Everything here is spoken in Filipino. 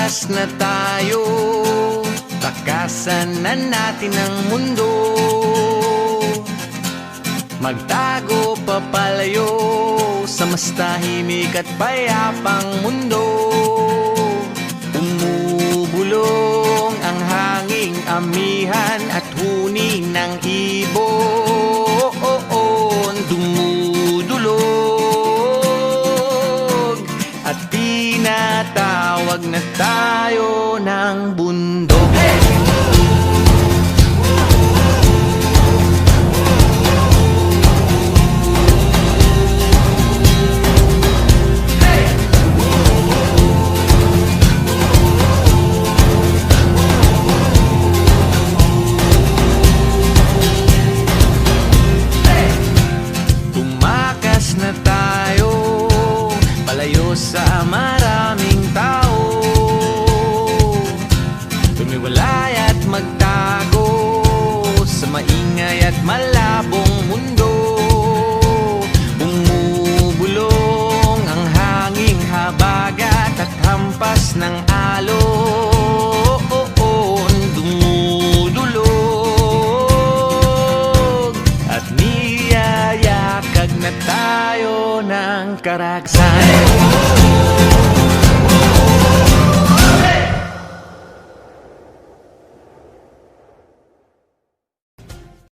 Tumakas na tayo, takasan na natin ang mundo. Magtago papalayo sa mas tahimik at payapang mundo. Umubulong ang hanging amihan at huni ng ibon. Dumudulog at tinatawag na tayo ng bundok. Na tayo, palayo sa maraming tao. Tumiwalay at magtago sa maingay at malabong mundo. Bumubulong ang hanging habagat at hampas ng alon. Dumudulog at niyayakag na tayo ng karagsan.